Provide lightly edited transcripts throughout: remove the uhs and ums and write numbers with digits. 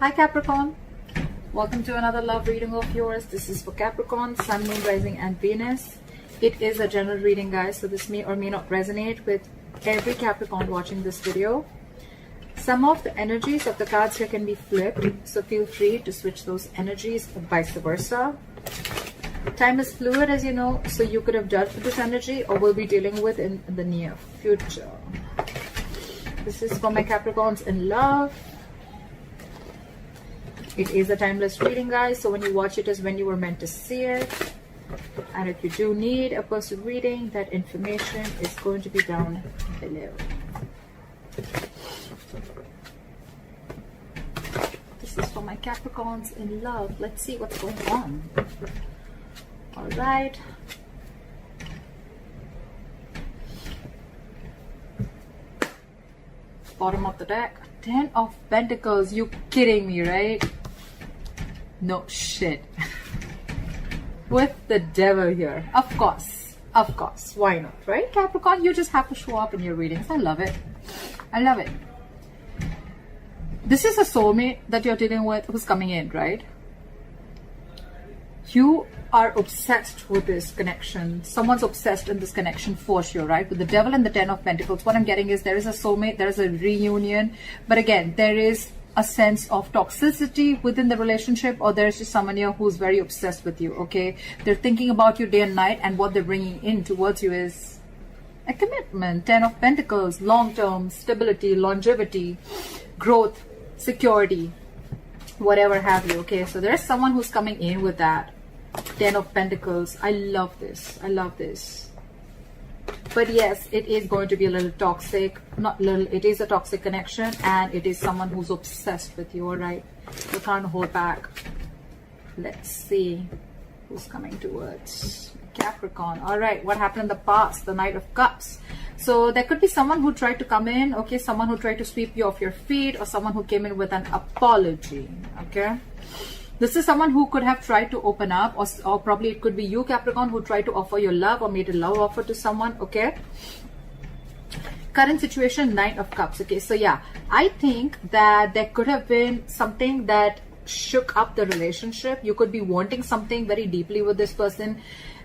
Hi Capricorn, welcome to another love reading of yours. This is for Capricorn, Sun, Moon, Rising and Venus. It is a general reading, guys, so this may or may not resonate with every Capricorn watching this video. Some of the energies of the cards here can be flipped, so feel free to switch those energies or vice versa. Time is fluid, as you know, so you could have dealt with this energy or will be dealing with in the near future. This is for my Capricorns in love. It is a timeless reading, guys, so when you watch it is when you were meant to see it. And if you do need a personal reading, that information is going to be down below. This is for my Capricorns in love. Let's see what's going on. All right. Bottom of the deck. 10 of Pentacles. You kidding me, right? No shit. With the devil here. Of course. Of course. Why not, right? Capricorn, you just have to show up in your readings. I love it. I love it. This is a soulmate that you're dealing with who's coming in, right? You are obsessed with this connection. Someone's obsessed in this connection for sure, right? With the devil and the 10 of Pentacles, what I'm getting is there is a soulmate, there is a reunion, but again, there is a sense of toxicity within the relationship, or there's just someone here who's very obsessed with you, okay? They're thinking about you day and night, and what they're bringing in towards you is a commitment. 10 of Pentacles, long-term stability, longevity, growth, security, whatever have you, okay? So there's someone who's coming in with that 10 of Pentacles. I love this. I love this. But yes, it is going to be a little toxic. Not little, it is a toxic connection, and it is someone who's obsessed with you, all right? You can't hold back. Let's see who's coming towards Capricorn. All right, what happened in the past? The Knight of Cups. So there could be someone who tried to come in, okay? Someone who tried to sweep you off your feet, or someone who came in with an apology, okay? This is someone who could have tried to open up, or probably it could be you, Capricorn, who tried to offer your love or made a love offer to someone, okay? Current situation, Nine of Cups, okay? So yeah, I think that there could have been something that shook up the relationship. You could be wanting something very deeply with this person.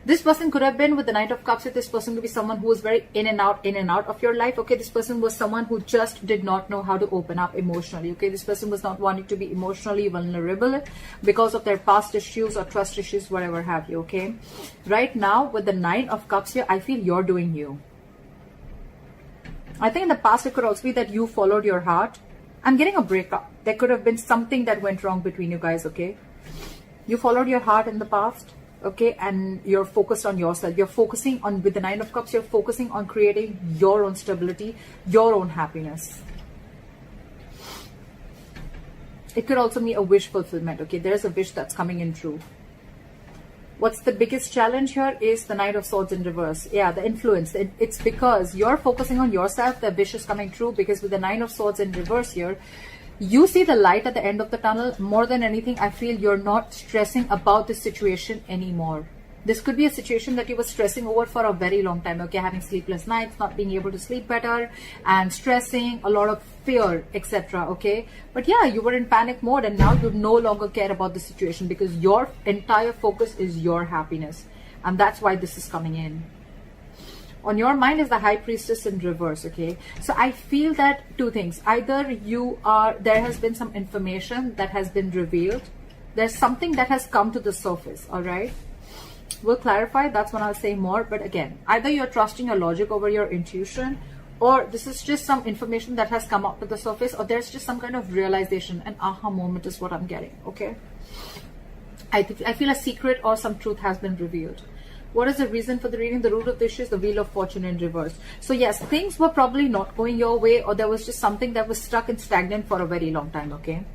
This person could have been with the Knight of Cups. If this person could be someone who was very in and out of your life, okay? This person was someone who just did not know how to open up emotionally, okay? This person was not wanting to be emotionally vulnerable because of their past issues or trust issues, whatever have you, okay? Right now, with the Nine of Cups here, I feel you're doing you. I think in the past, it could also be that you followed your heart. I'm getting a breakup. There could have been something that went wrong between you guys, okay? You followed your heart in the past. Okay, and you're focused on yourself. You're focusing on, with the Nine of Cups, you're focusing on creating your own stability, your own happiness. It could also be a wish fulfillment, okay? There's a wish that's coming in true. What's the biggest challenge here is the Knight of Swords in reverse. Yeah, the influence. It's because you're focusing on yourself, the wish is coming true, because with the Nine of Swords in reverse here, you see the light at the end of the tunnel. More than anything, I feel you're not stressing about this situation anymore. This could be a situation that you were stressing over for a very long time, okay? Having sleepless nights, not being able to sleep better, and stressing, a lot of fear, etc., okay? But yeah, you were in panic mode, and now you no longer care about the situation because your entire focus is your happiness. And that's why this is coming in. On your mind is the High Priestess in reverse, okay? So I feel that two things. Either there has been some information that has been revealed. There's something that has come to the surface, all right? We'll clarify. That's when I'll say more. But again, either you're trusting your logic over your intuition, or this is just some information that has come up to the surface, or there's just some kind of realization. An aha moment is what I'm getting, okay? I feel a secret or some truth has been revealed. What is the reason for the reading? The root of the issue is the Wheel of Fortune in reverse. So yes, things were probably not going your way, or there was just something that was stuck and stagnant for a very long time, okay?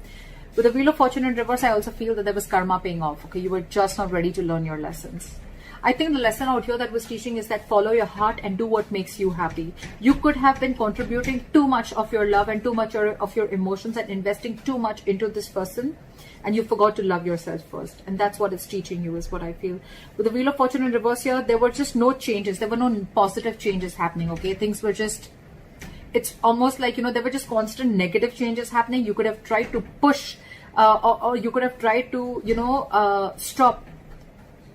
With the Wheel of Fortune in reverse, I also feel that there was karma paying off, okay? You were just not ready to learn your lessons. I think the lesson out here that was teaching is that follow your heart and do what makes you happy. You could have been contributing too much of your love and too much of your emotions and investing too much into this person, and you forgot to love yourself first. And that's what it's teaching you, is what I feel. With the Wheel of Fortune in reverse here, there were just no changes. There were no positive changes happening, okay? Things were just, it's almost like, you know, there were just constant negative changes happening. You could have tried to push or you could have tried to, you know, stop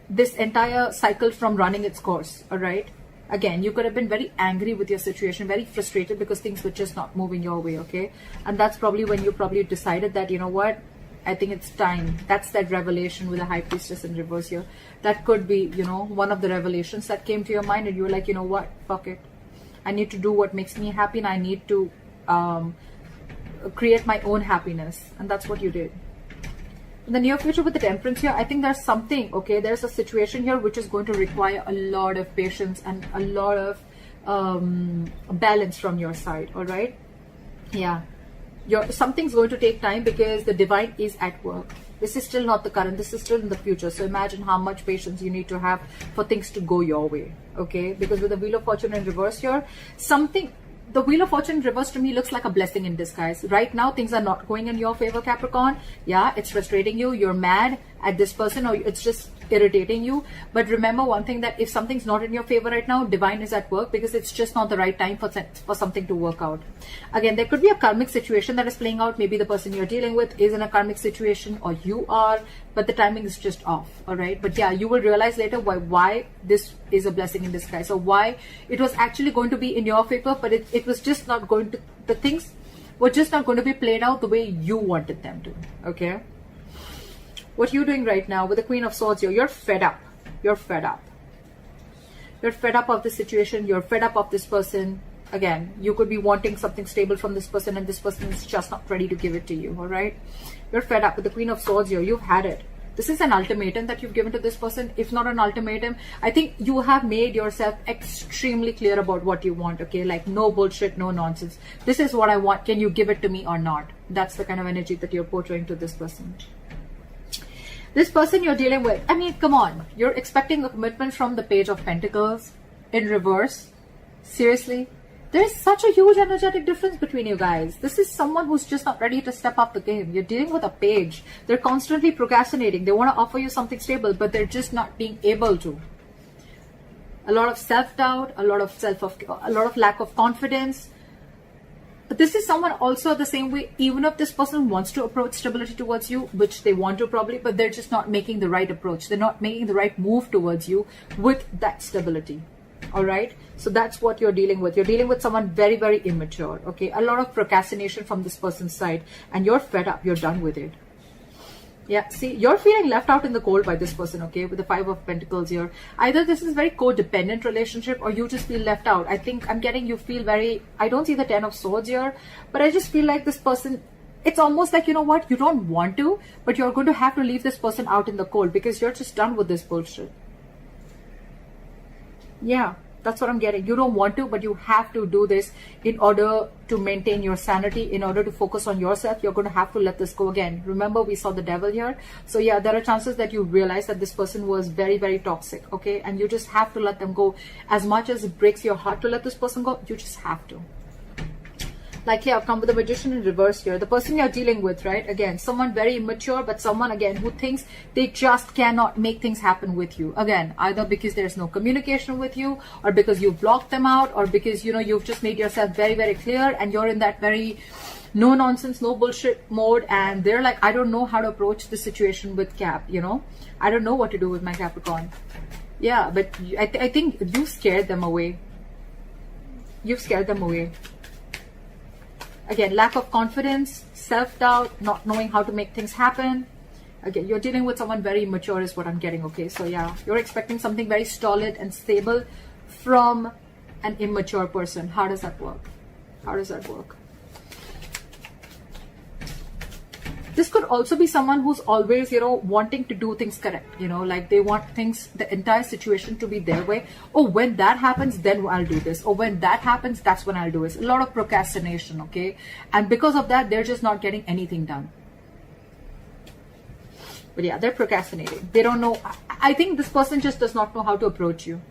this entire cycle from running its course. All right. Again, you could have been very angry with your situation, very frustrated because things were just not moving your way. Okay. And that's probably when you probably decided that, you know what, I think it's time. That's that revelation with the High Priestess in reverse here. That could be, you know, one of the revelations that came to your mind, and you were like, you know what, fuck it. I need to do what makes me happy, and I need to create my own happiness. And that's what you did. In the near future with the Temperance here, I think there's something, okay, there's a situation here which is going to require a lot of patience and a lot of balance from your side. All right. Yeah. Something's going to take time because the divine is at work. This is still not the current, this is still in the future. So imagine how much patience you need to have for things to go your way. Okay, because with the Wheel of Fortune in reverse here, the Wheel of Fortune in reverse to me looks like a blessing in disguise. Right now things are not going in your favor, Capricorn. Yeah, it's frustrating you, you're mad at this person, or it's just irritating you. But remember one thing, that if something's not in your favor right now, divine is at work, because it's just not the right time for something to work out. Again, there could be a karmic situation that is playing out. Maybe the person you're dealing with is in a karmic situation, or you are, but the timing is just off. All right. But yeah, you will realize later why this is a blessing in disguise, or why it was actually going to be in your favor, but it was just not going to, the things were just not going to be played out the way you wanted them to. Okay. What you're doing right now with the Queen of Swords here, you're fed up. You're fed up. You're fed up of the situation. You're fed up of this person. Again, you could be wanting something stable from this person, and this person is just not ready to give it to you. All right. You're fed up with the Queen of Swords here. You've had it. This is an ultimatum that you've given to this person. If not an ultimatum, I think you have made yourself extremely clear about what you want. Okay. Like no bullshit, no nonsense. This is what I want. Can you give it to me or not? That's the kind of energy that you're portraying to this person. This person you're dealing with, I mean, come on. You're expecting a commitment from the Page of Pentacles in reverse. Seriously? There's such a huge energetic difference between you guys. This is someone who's just not ready to step up the game. You're dealing with a page. They're constantly procrastinating. They want to offer you something stable, but they're just not being able to. A lot of self-doubt, a lot of lack of confidence. But this is someone also the same way, even if this person wants to approach stability towards you, which they want to probably, but they're just not making the right approach. They're not making the right move towards you with that stability. All right. So that's what you're dealing with. You're dealing with someone very, very immature. Okay. A lot of procrastination from this person's side, and you're fed up. You're done with it. Yeah, see, you're feeling left out in the cold by this person, okay, with the Five of Pentacles here. Either this is a very codependent relationship, or you just feel left out. I think I'm getting you feel very, I don't see the Ten of Swords here, but I just feel like this person, it's almost like, you know what, you don't want to, but you're going to have to leave this person out in the cold because you're just done with this bullshit. Yeah. That's what I'm getting. You don't want to, but you have to do this in order to maintain your sanity, in order to focus on yourself. You're going to have to let this go again. Remember, we saw the Devil here. So yeah, there are chances that you realize that this person was very, very toxic. Okay. And you just have to let them go. As much as it breaks your heart to let this person go, you just have to. Like here, I've come with the Magician in reverse here. The person you're dealing with, right? Again, someone very immature, but someone, again, who thinks they just cannot make things happen with you. Again, either because there's no communication with you, or because you blocked them out, or because, you know, you've just made yourself very, very clear, and you're in that very no nonsense, no bullshit mode. And they're like, I don't know how to approach the situation with Cap, you know? I don't know what to do with my Capricorn. Yeah, but I think you scared them away. You've scared them away. Again, lack of confidence, self-doubt, not knowing how to make things happen. Again, you're dealing with someone very immature is what I'm getting, okay? So yeah, you're expecting something very solid and stable from an immature person. How does that work? How does that work? This could also be someone who's always, you know, wanting to do things correct, you know, like they want things, the entire situation to be their way. Oh, when that happens, then I'll do this. Or when that happens, that's when I'll do this. A lot of procrastination, okay? And because of that, they're just not getting anything done. But yeah, they're procrastinating. They don't know. I think this person just does not know how to approach you.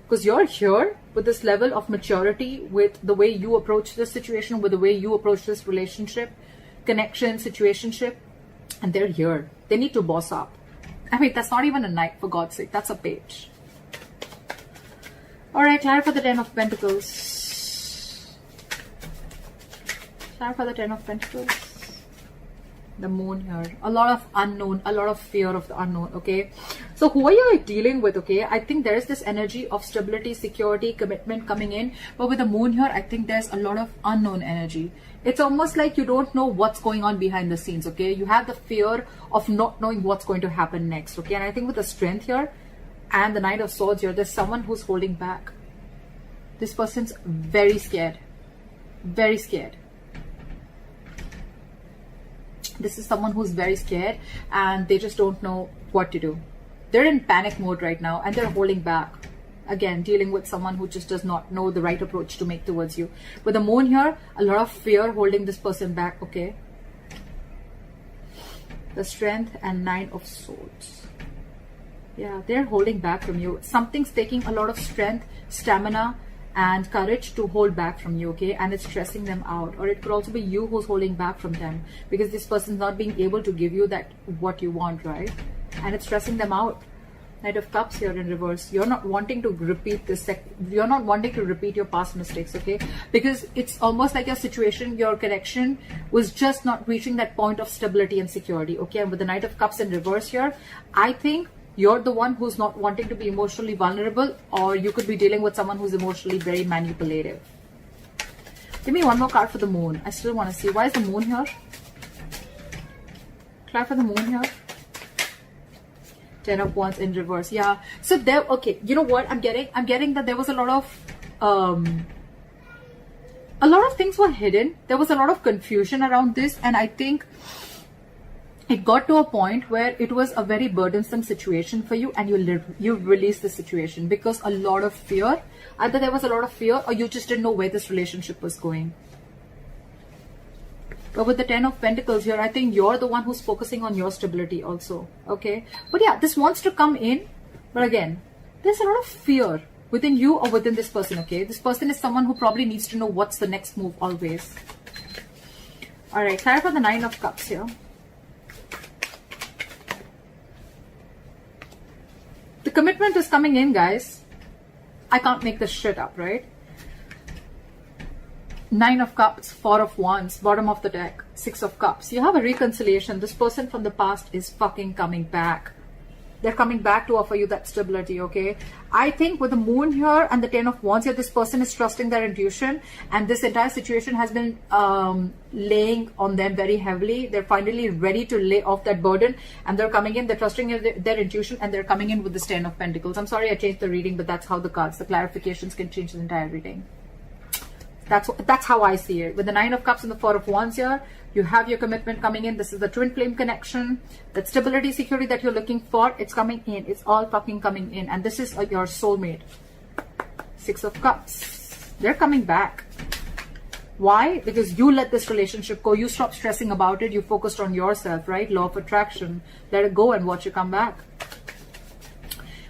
Because you're here with this level of maturity, with the way you approach this situation, with the way you approach this relationship, connection, situationship, and they're here. They need to boss up. I mean, that's not even a knight, for God's sake. That's a page. All right, clarify the Ten of Pentacles. Clarify the Ten of Pentacles. The moon here. A lot of unknown, a lot of fear of the unknown, okay? So who are you dealing with, okay? I think there is this energy of stability, security, commitment coming in. But with the moon here, I think there's a lot of unknown energy. It's almost like you don't know what's going on behind the scenes, okay? You have the fear of not knowing what's going to happen next, okay? And I think with the strength here and the Knight of Swords here, there's someone who's holding back. This person's very scared. Very scared. This is someone who's very scared and they just don't know what to do. They're in panic mode right now and they're holding back. Again, dealing with someone who just does not know the right approach to make towards you. With the moon here, a lot of fear holding this person back, okay? The strength and Nine of Swords. Yeah, they're holding back from you. Something's taking a lot of strength, stamina, and courage to hold back from you, okay? And it's stressing them out. Or it could also be you who's holding back from them because this person's not being able to give you that what you want, right? And it's stressing them out. Knight of Cups here in reverse. You're not wanting to repeat this. You're not wanting to repeat your past mistakes, okay? Because it's almost like your situation, your connection was just not reaching that point of stability and security, okay? And with the Knight of Cups in reverse here, I think you're the one who's not wanting to be emotionally vulnerable, or you could be dealing with someone who's emotionally very manipulative. Give me one more card for the moon. I still want to see. Why is the moon here? Try for the moon here. 10 of Wands in reverse. Yeah. So there, okay, you know what I'm getting that there was a lot of things were hidden. There was a lot of confusion around this, and I think it got to a point where it was a very burdensome situation for you, and you released the situation because a lot of fear. Either there was a lot of fear or you just didn't know where this relationship was going. But with the 10 of Pentacles here, I think you're the one who's focusing on your stability also, okay? But yeah, this wants to come in. But again, there's a lot of fear within you or within this person, okay? This person is someone who probably needs to know what's the next move always. All right, clarify the 9 of Cups here. The commitment is coming in, guys. I can't make this shit up, right? 9 of Cups, 4 of Wands, bottom of the deck, 6 of Cups. You have a reconciliation. This person from the past is fucking coming back. They're coming back to offer you that stability, okay? I think with the moon here and the 10 of Wands here, this person is trusting their intuition, and this entire situation has been laying on them very heavily. They're finally ready to lay off that burden, and they're coming in, they're trusting their intuition, and they're coming in with this 10 of Pentacles. I'm sorry I changed the reading, but that's how the cards, the clarifications can change the entire reading. That's how I see it. With the 9 of Cups and the 4 of Wands here, you have your commitment coming in. This is the twin flame connection. That stability, security that you're looking for, it's coming in. It's all fucking coming in. And this is your soulmate. 6 of Cups. They're coming back. Why? Because you let this relationship go. You stopped stressing about it. You focused on yourself, right? Law of attraction. Let it go and watch it come back.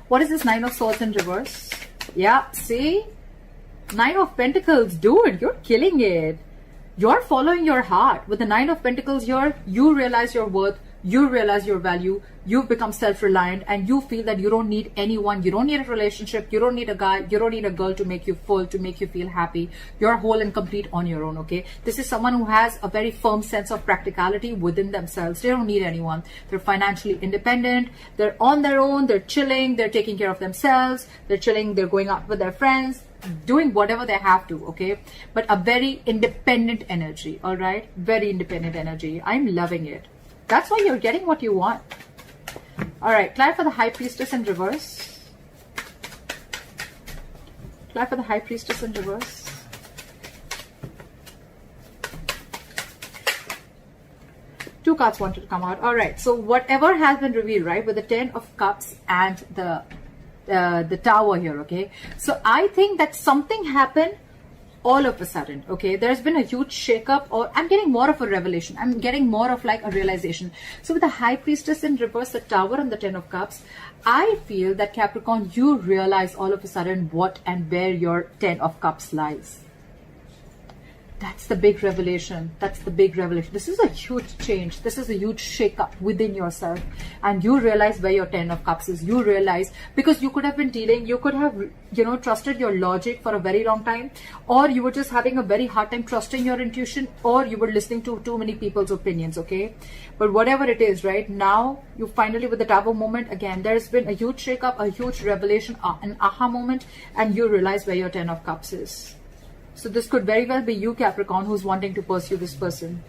What is this 9 of Swords in reverse? Yeah, see? 9 of Pentacles, dude, you're killing it. You're following your heart. With the 9 of Pentacles here, you realize your worth, you realize your value, you've become self-reliant, and you feel that you don't need anyone, you don't need a relationship, you don't need a guy, you don't need a girl to make you full, to make you feel happy. You're whole and complete on your own, okay? This is someone who has a very firm sense of practicality within themselves. They don't need anyone. They're financially independent, they're on their own, they're chilling, they're taking care of themselves, they're chilling, they're going out with their friends, doing whatever they have to, okay? But a very independent energy, all right? Very independent energy. I'm loving it. That's why you're getting what you want. All right, clarify for the High Priestess in reverse. Clarify for the High Priestess in reverse. Two cards wanted to come out. All right, so whatever has been revealed, right, with the 10 of Cups and the Tower here, okay? So I think that something happened all of a sudden, okay? There's been a huge shakeup, or I'm getting more of a revelation. I'm getting more of like a realization. So with the High Priestess in reverse, the Tower and the 10 of Cups, I feel that Capricorn, you realize all of a sudden what and where your 10 of Cups lies. That's the big revelation. That's the big revelation. This is a huge change. This is a huge shake-up within yourself. And you realize where your 10 of Cups is. You realize, because you could have been dealing, you could have, you know, trusted your logic for a very long time, or you were just having a very hard time trusting your intuition, or you were listening to too many people's opinions, okay? But whatever it is, right, now you finally, with the Tower moment, again, there's been a huge shake-up, a huge revelation, an aha moment, and you realize where your 10 of Cups is. So this could very well be you, Capricorn, who's wanting to pursue this person.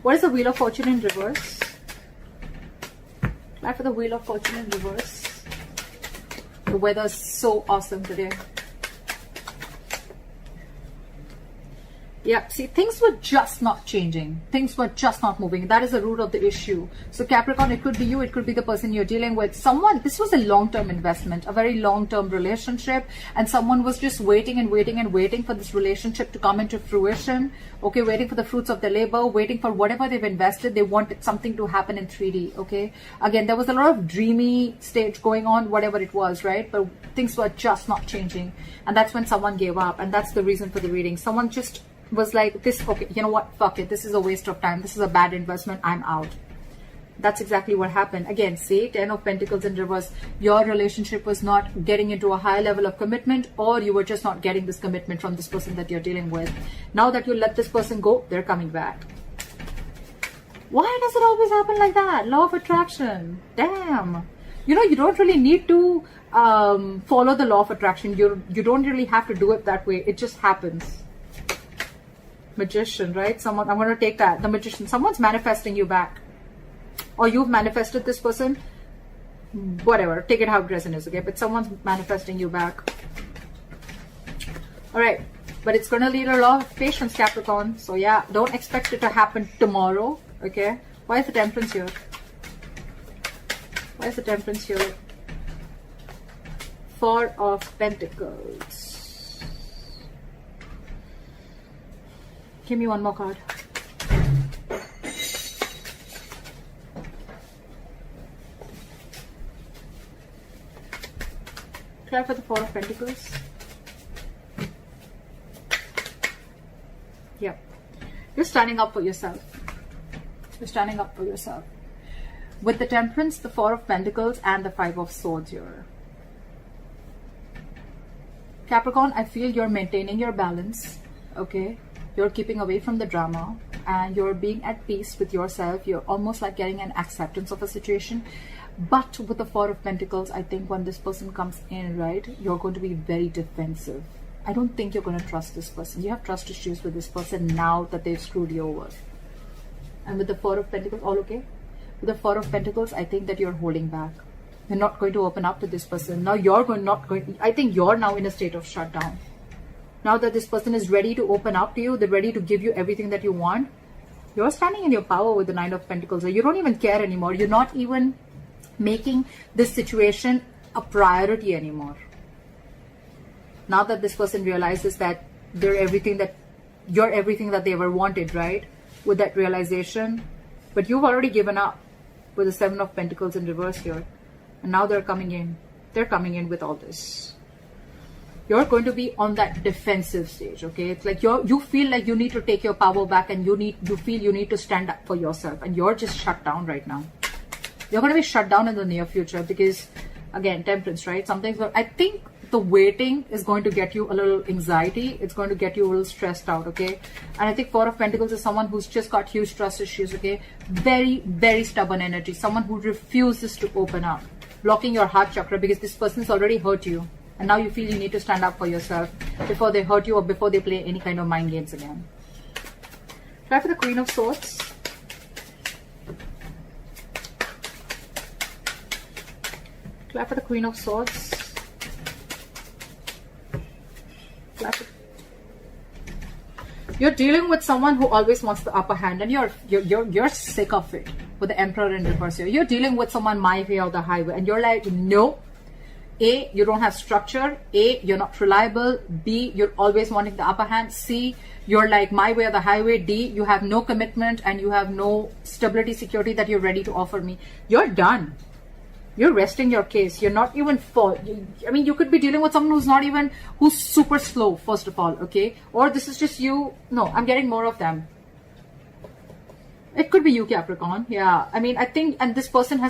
What is the Wheel of Fortune in reverse? Clap for the Wheel of Fortune in reverse. The weather is so awesome today. Yeah, see, things were just not changing. Things were just not moving. That is the root of the issue. So Capricorn, it could be you, it could be the person you're dealing with. Someone, this was a long-term investment, a very long-term relationship, and someone was just waiting and waiting and waiting for this relationship to come into fruition. Okay, waiting for the fruits of their labor, waiting for whatever they've invested. They wanted something to happen in 3D, okay? Again, there was a lot of dreamy stage going on, whatever it was, right? But things were just not changing. And that's when someone gave up. And that's the reason for the reading. Someone just was like, this, okay, you know what, fuck it, this is a waste of time, this is a bad investment, I'm out. That's exactly what happened. Again, see, 10 of Pentacles in reverse. Your relationship was not getting into a high level of commitment, or you were just not getting this commitment from this person that you're dealing with. Now that you let this person go, they're coming back. Why does it always happen like that? Law of attraction. Damn. You know, you don't really need to follow the law of attraction. You don't really have to do it that way. It just happens. Magician, right? Someone, I'm going to take that. The Magician. Someone's manifesting you back. Or you've manifested this person. Whatever. Take it how it resonates, okay? But someone's manifesting you back. Alright. But it's going to need a lot of patience, Capricorn. So yeah, don't expect it to happen tomorrow, okay? Why is the Temperance here? Why is the Temperance here? Four of Pentacles. Give me one more card. Clear for the Four of Pentacles. Yeah. You're standing up for yourself. You're standing up for yourself. With the Temperance, the Four of Pentacles, and the Five of Swords here. Capricorn, I feel you're maintaining your balance. Okay? You're keeping away from the drama, and you're being at peace with yourself. You're almost like getting an acceptance of a situation. But with the Four of Pentacles, I think when this person comes in, right, you're going to be very defensive. I don't think you're going to trust this person. You have trust issues with this person now that they've screwed you over. And with the Four of Pentacles, all okay? With the Four of Pentacles, I think that you're holding back. You're not going to open up to this person. Now I think you're now in a state of shutdown. Now that this person is ready to open up to you, they're ready to give you everything that you want, you're standing in your power with the Nine of Pentacles. You don't even care anymore. You're not even making this situation a priority anymore. Now that this person realizes that you're everything that they ever wanted, right? With that realization. But you've already given up with the Seven of Pentacles in reverse here. And now they're coming in. They're coming in with all this. You're going to be on that defensive stage, okay? It's like you feel like you need to take your power back, and you feel you need to stand up for yourself, and you're just shut down right now. You're going to be shut down in the near future because, again, Temperance, right? I think the waiting is going to get you a little anxiety. It's going to get you a little stressed out, okay? And I think Four of Pentacles is someone who's just got huge trust issues, okay? Very, very stubborn energy. Someone who refuses to open up. Blocking your heart chakra because this person's already hurt you. And now you feel you need to stand up for yourself before they hurt you or before they play any kind of mind games again. Try for the Queen of Swords. Try for the Queen of Swords. You're dealing with someone who always wants the upper hand, and you're sick of it. With the Emperor in reverse here, you're dealing with someone my way or the highway, and you're like, no. A, you don't have structure. A, you're not reliable. B, you're always wanting the upper hand. C, you're like my way or the highway. D, you have no commitment and you have no stability, security that you're ready to offer me. You're done. You're resting your case. You're not even I mean, you could be dealing with someone who's super slow, first of all, okay? Or this is just you. No, I'm getting more of them. It could be you, Capricorn. Yeah. I mean, I think, and this person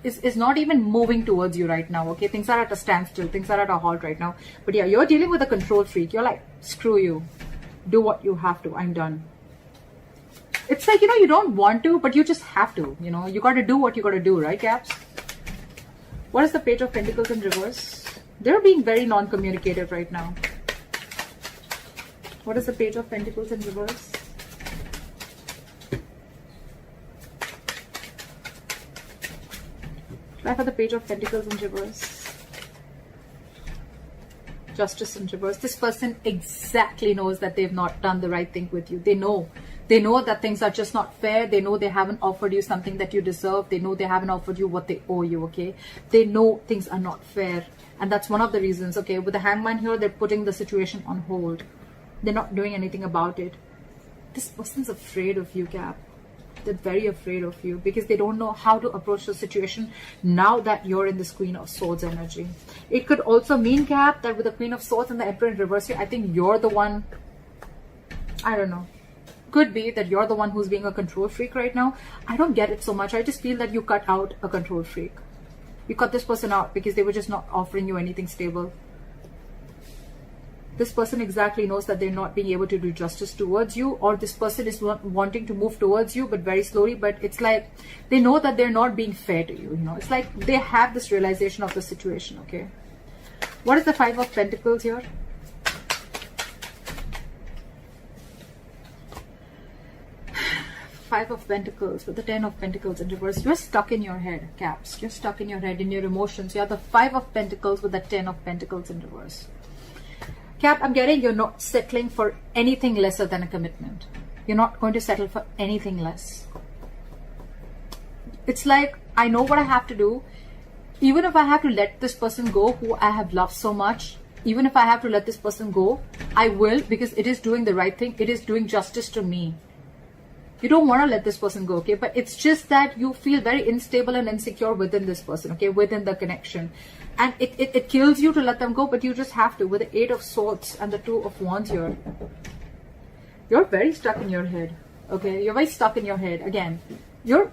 is not even moving towards you right now, okay? Things are at a standstill. Things are at a halt right now. But yeah, you're dealing with a control freak. You're like, screw you. Do what you have to. I'm done. It's like, you don't want to, but you just have to. You got to do what you got to do, right, Caps? What is the Page of Pentacles in reverse? They're being very non-communicative right now. What is the Page of Pentacles in reverse? Try for the Page of Pentacles in reverse. Justice in reverse. This person exactly knows that they've not done the right thing with you. They know. They know that things are just not fair. They know they haven't offered you something that you deserve. They know they haven't offered you what they owe you, okay? They know things are not fair. And that's one of the reasons, okay? With the Hangman here, they're putting the situation on hold. They're not doing anything about it. This person's afraid of you, Cap. They're very afraid of you because they don't know how to approach the situation now that you're in this Queen of Swords energy. It could also mean, Cap, that with the Queen of Swords and the Emperor in reverse here, I think you're the one, I don't know. Could be that you're the one who's being a control freak right now. I don't get it so much. I just feel that you cut out a control freak. You cut this person out because they were just not offering you anything stable. This person exactly knows that they're not being able to do justice towards you, or this person is wanting to move towards you but very slowly, but it's like they know that they're not being fair to you. It's like they have this realization of the situation, okay? What is the Five of Pentacles here? Five of Pentacles with the Ten of Pentacles in reverse. You're stuck in your head, Caps. You're stuck in your head, in your emotions. You have the Five of Pentacles with the Ten of Pentacles in reverse. Cap, I'm getting you're not settling for anything lesser than a commitment. You're not going to settle for anything less. It's like, I know what I have to do. Even if I have to let this person go who I have loved so much, even if I have to let this person go, I will, because it is doing the right thing. It is doing justice to me. You don't want to let this person go, okay? But it's just that you feel very unstable and insecure within this person, okay? Within the connection. And it kills you to let them go, but you just have to. With the Eight of Swords and the Two of Wands here. You're very stuck in your head, okay? You're very stuck in your head. Again, you're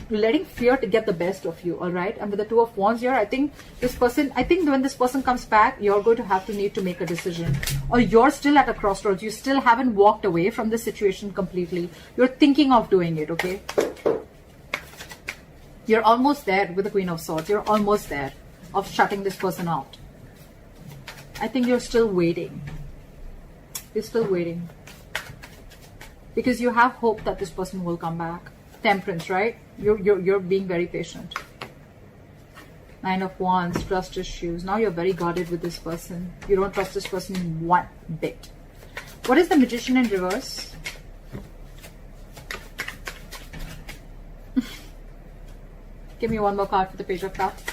letting fear to get the best of you, all right? And with the Two of Wands here, I think when this person comes back, you're going to need to make a decision. Or you're still at a crossroads. You still haven't walked away from the situation completely. You're thinking of doing it, okay? You're almost there with the Queen of Swords. You're almost there of shutting this person out. I think you're still waiting. You're still waiting. Because you have hope that this person will come back. Temperance, right? You're being very patient. Nine of Wands, trust issues. Now you're very guarded with this person. You don't trust this person one bit. What is the Magician in reverse? Give me one more card for the Page of Cups.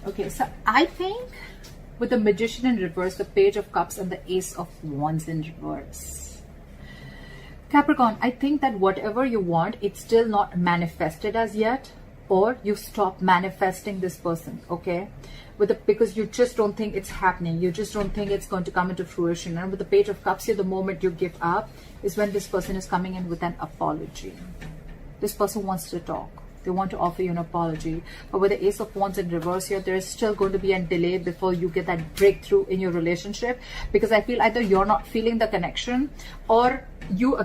Okay, so I think with the Magician in reverse, the Page of Cups and the Ace of Wands in reverse. Capricorn, I think that whatever you want, it's still not manifested as yet, or you stop manifesting this person, okay? Because you just don't think it's happening. You just don't think it's going to come into fruition. And with the Page of Cups here, the moment you give up is when this person is coming in with an apology. This person wants to talk. They want to offer you an apology. But with the Ace of Wands in reverse here, there is still going to be a delay before you get that breakthrough in your relationship. Because I feel either you're not feeling the connection, or you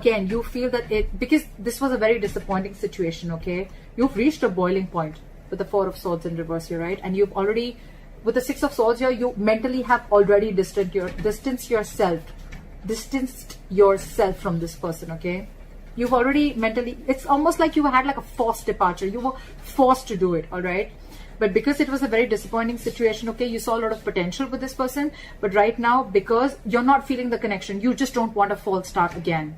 feel that because this was a very disappointing situation, okay? You've reached a boiling point with the Four of Swords in reverse here, right? And you've already, with the Six of Swords here, you mentally have already distanced yourself from this person, okay? You've already mentally, it's almost like you had like a forced departure. You were forced to do it, all right? But because it was a very disappointing situation, okay, you saw a lot of potential with this person. But right now, because you're not feeling the connection, you just don't want a false start again.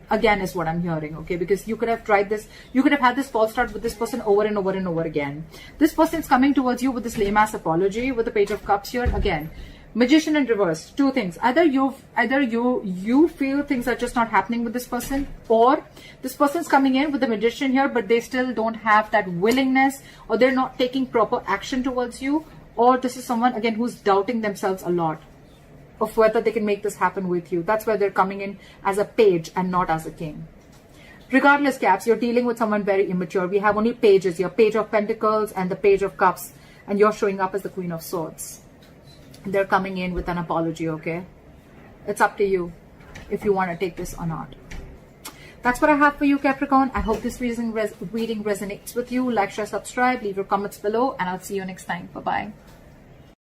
Again is what I'm hearing, okay? Because you could have tried this, you could have had this false start with this person over and over and over again. This person's coming towards you with this lame-ass apology with the Page of Cups here. Again, Magician in reverse. Two things. Either you feel things are just not happening with this person, or this person's coming in with the magician here, but they still don't have that willingness, or they're not taking proper action towards you, or this is someone again who's doubting themselves a lot of whether they can make this happen with you. That's where they're coming in as a page and not as a king. Regardless, Caps, you're dealing with someone very immature. We have only pages here, Page of Pentacles and the Page of Cups, and you're showing up as the Queen of Swords. They're coming in with an apology, okay? It's up to you if you want to take this or not. That's what I have for you, Capricorn. I hope this reading resonates with you. Like, share, subscribe, leave your comments below, and I'll see you next time. Bye-bye.